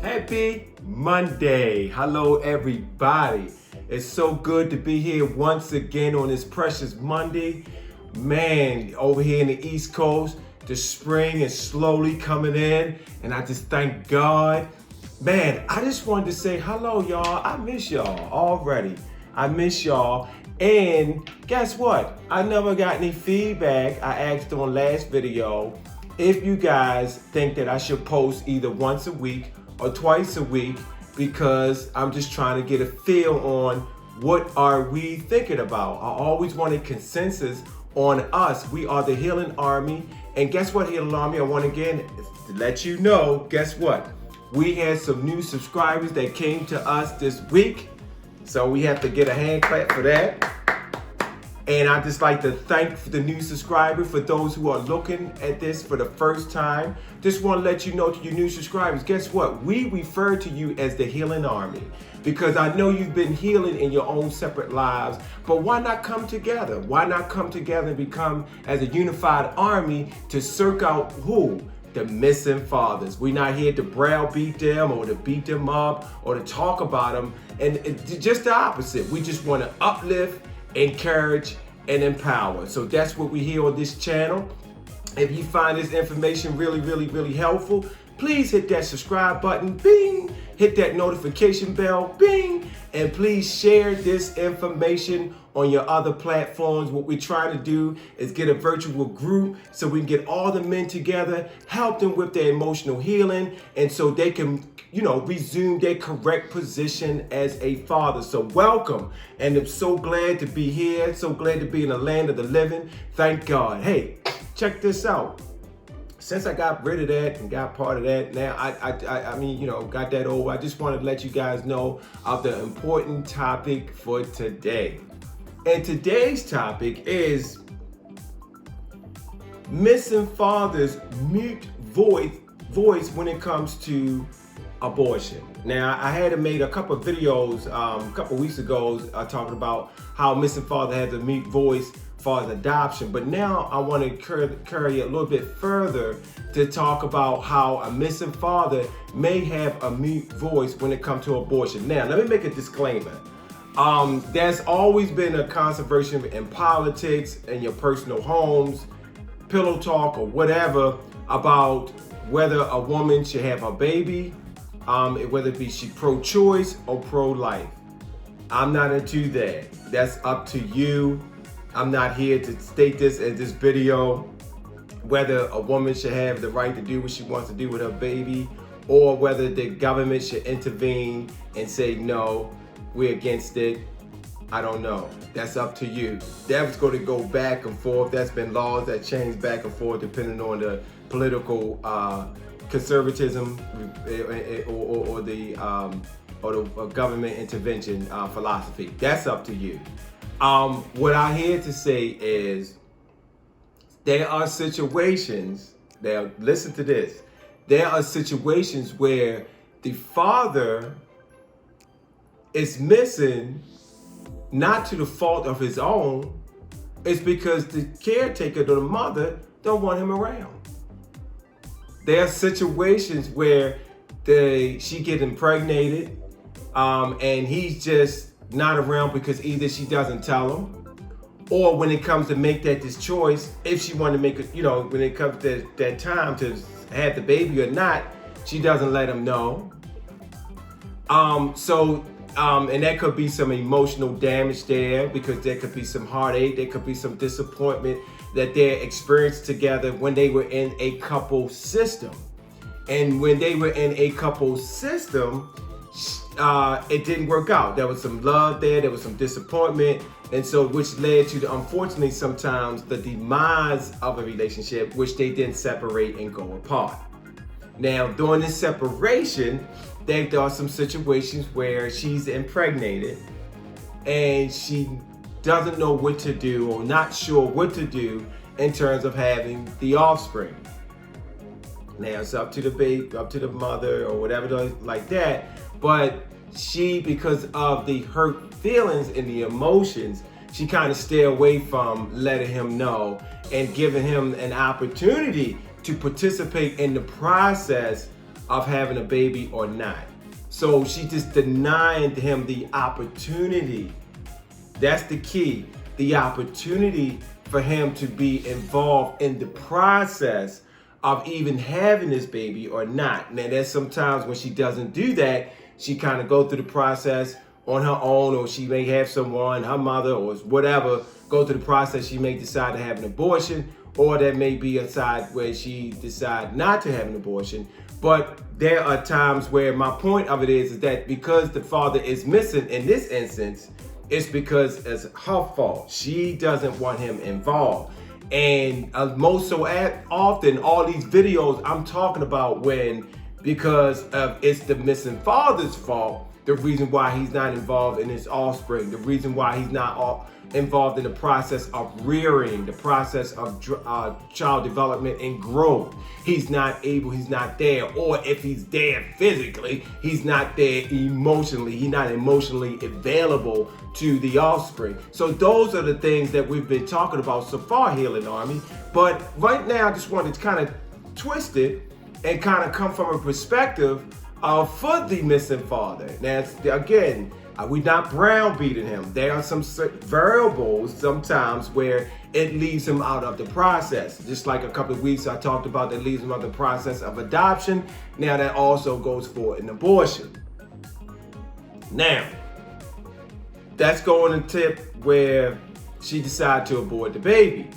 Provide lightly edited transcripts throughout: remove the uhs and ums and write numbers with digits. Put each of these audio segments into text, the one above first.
Happy Monday. Hello, everybody. It's so good to be here once again on this precious Monday. Man, over here in the East Coast, the spring is slowly coming in, and I just thank God. Man, I just wanted to say hello, y'all. I miss y'all already. I miss y'all. And guess what? I never got any feedback. I asked on last video if you guys think that I should post either once a week or twice a week, because I'm just trying to get a feel on what are we thinking about. I always wanted consensus on us. We are the Healing Army. And guess what, Healing Army? I want again to let you know, guess what? We had some new subscribers that came to us this week. So we have to get a hand clap for that. And I'd just like to thank the new subscribers. For those who are looking at this for the first time, just want to let you know, to your new subscribers, guess what? We refer to you as the Healing Army, because I know you've been healing in your own separate lives, but why not come together? Why not come together and become as a unified army to search out who? The missing fathers. We're not here to browbeat them or to beat them up or to talk about them. And just the opposite. We just want to uplift, encourage, and empower. So that's what we hear on this channel. If you find this information really helpful, please hit that subscribe button, bing, hit that notification bell, bing, and please share this information on your other platforms. What we're trying to do is get a virtual group so we can get all the men together, help them with their emotional healing, and so they can, resume their correct position as a father. So welcome, and I'm so glad to be here, so glad to be in the land of the living. Thank God. Hey, check this out. Since I got rid of that and got part of that, now got that over, I just want to let you guys know of the important topic for today. And today's topic is missing fathers' mute voice when it comes to abortion. Now, I had made a couple of videos a couple weeks ago talking about how missing father has a mute voice far as adoption, but now I want to carry it a little bit further to talk about how a missing father may have a mute voice when it comes to abortion. Now, let me make a disclaimer. There's always been a controversy in politics, in your personal homes, pillow talk or whatever, about whether a woman should have a baby, whether it be she pro-choice or pro-life. I'm not into that. That's up to you. I'm not here to state this in this video, whether a woman should have the right to do what she wants to do with her baby, or whether the government should intervene and say, no, we're against it. I don't know. That's up to you. That was going to go back and forth. That's been laws that change back and forth depending on the political conservatism or the government intervention philosophy. That's up to you. What I here to say is there are situations, listen to this, there are situations where the father is missing, not to the fault of his own, it's because the caretaker or the mother don't want him around. There are situations where she get impregnated and he's just not around because either she doesn't tell him, or when it comes to make this choice, if she wanted to make it, when it comes to that time to have the baby or not, she doesn't let him know. And that could be some emotional damage there, because there could be some heartache, there could be some disappointment that they experienced together when they were in a couple system. And when they were in a couple system, it didn't work out. There was some love there was some disappointment, and so which led to, unfortunately, sometimes the demise of a relationship, which they then separate and go apart. Now, during this separation, there are some situations where she's impregnated and she doesn't know what to do, or not sure what to do in terms of having the offspring. Now it's up to the baby, up to the mother or whatever like that. But she, because of the hurt feelings and the emotions, she kind of stay away from letting him know and giving him an opportunity to participate in the process of having a baby or not. So she just denying him the opportunity. That's the key, the opportunity for him to be involved in the process of even having this baby or not. Now, there's sometimes when she doesn't do that, she kind of go through the process on her own, or she may have someone, her mother or whatever, go through the process. She may decide to have an abortion, or there may be a side where she decide not to have an abortion. But there are times where my point of it is that because the father is missing in this instance, it's because it's her fault. She doesn't want him involved. And most so often, all these videos I'm talking about when, because of it's the missing father's fault, the reason why he's not involved in his offspring, the reason why he's not involved in the process of rearing, the process of child development and growth. He's not there. Or if he's there physically, he's not there emotionally. He's not emotionally available to the offspring. So those are the things that we've been talking about so far, Healing Army. But right now, I just wanted to kind of twist it and kind of come from a perspective for the missing father. Now, again, we're not browbeating him. There are some variables sometimes where it leaves him out of the process. Just like a couple of weeks I talked about that leaves him out of the process of adoption. Now that also goes for an abortion. Now, that's going to tip where she decided to abort the baby.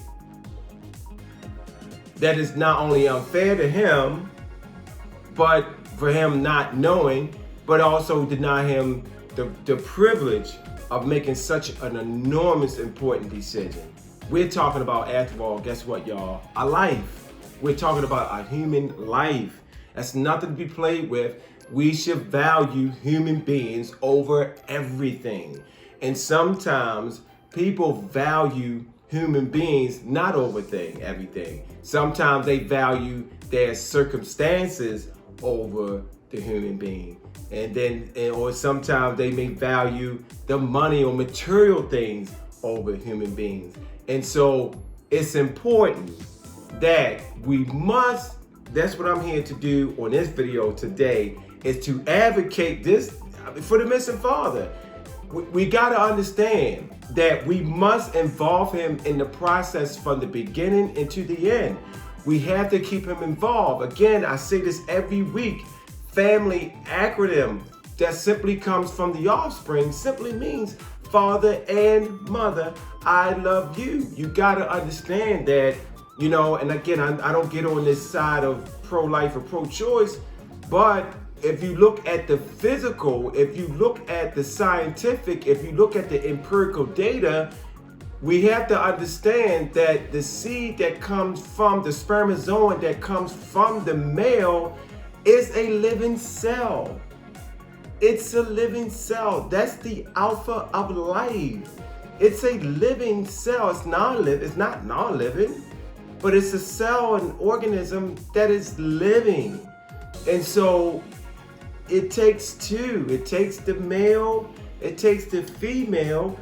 That is not only unfair to him, but for him not knowing, but also deny him the privilege of making such an enormous important decision. We're talking about, after all, guess what, y'all? A life. We're talking about a human life. That's nothing to be played with. We should value human beings over everything. And sometimes people value human beings not over everything. Sometimes they value their circumstances over the human being. Or sometimes they may value the money or material things over human beings. And so it's important that we must, that's what I'm here to do on this video today, is to advocate this for the missing father. We got to understand that we must involve him in the process from the beginning and to the end. We have to keep him involved. Again, I say this every week. Family acronym that simply comes from the offspring simply means father and mother, I love you. You got to understand that, you know, and again, I don't get on this side of pro-life or pro-choice, but if you look at the physical, if you look at the scientific, if you look at the empirical data, we have to understand that the seed that comes from the spermatozoa that comes from the male is a living cell. It's a living cell. That's the alpha of life. It's a living cell. It's not non-living, but it's a cell, an organism that is living. And so it takes two. It takes the male, it takes the female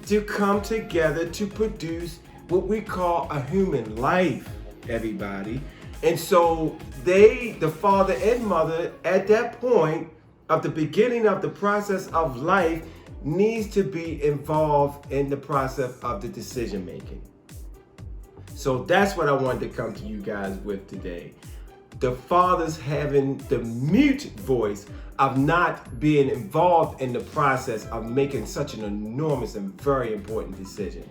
to come together to produce what we call a human life, everybody. And so the father and mother, at that point of the beginning of the process of life, needs to be involved in the process of the decision making. So that's what I wanted to come to you guys with today. The fathers having the mute voice of not being involved in the process of making such an enormous and very important decision.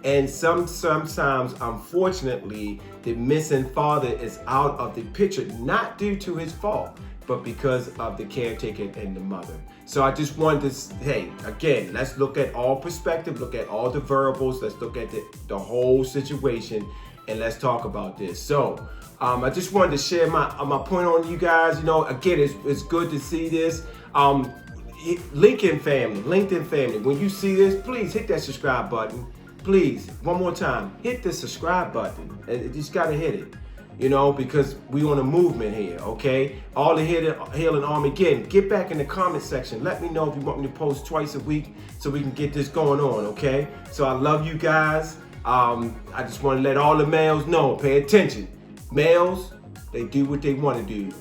And sometimes, unfortunately, the missing father is out of the picture, not due to his fault, but because of the caretaker and the mother. So I just wanted to, hey, again, let's look at all perspective, look at all the variables, let's look at the whole situation, and let's talk about this. So I just wanted to share my point on you guys. You know, again, it's good to see this. LinkedIn family, when you see this, please hit that subscribe button. Please, one more time, hit the subscribe button. You just gotta hit it. you know, because we on a movement here, okay? All the Healing Armageddon, get back in the comment section. Let me know if you want me to post twice a week so we can get this going on, okay? So I love you guys. I just want to let all the males know, pay attention. Males, they do what they want to do.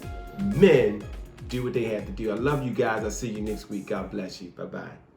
Men, do what they have to do. I love you guys. I'll see you next week. God bless you. Bye-bye.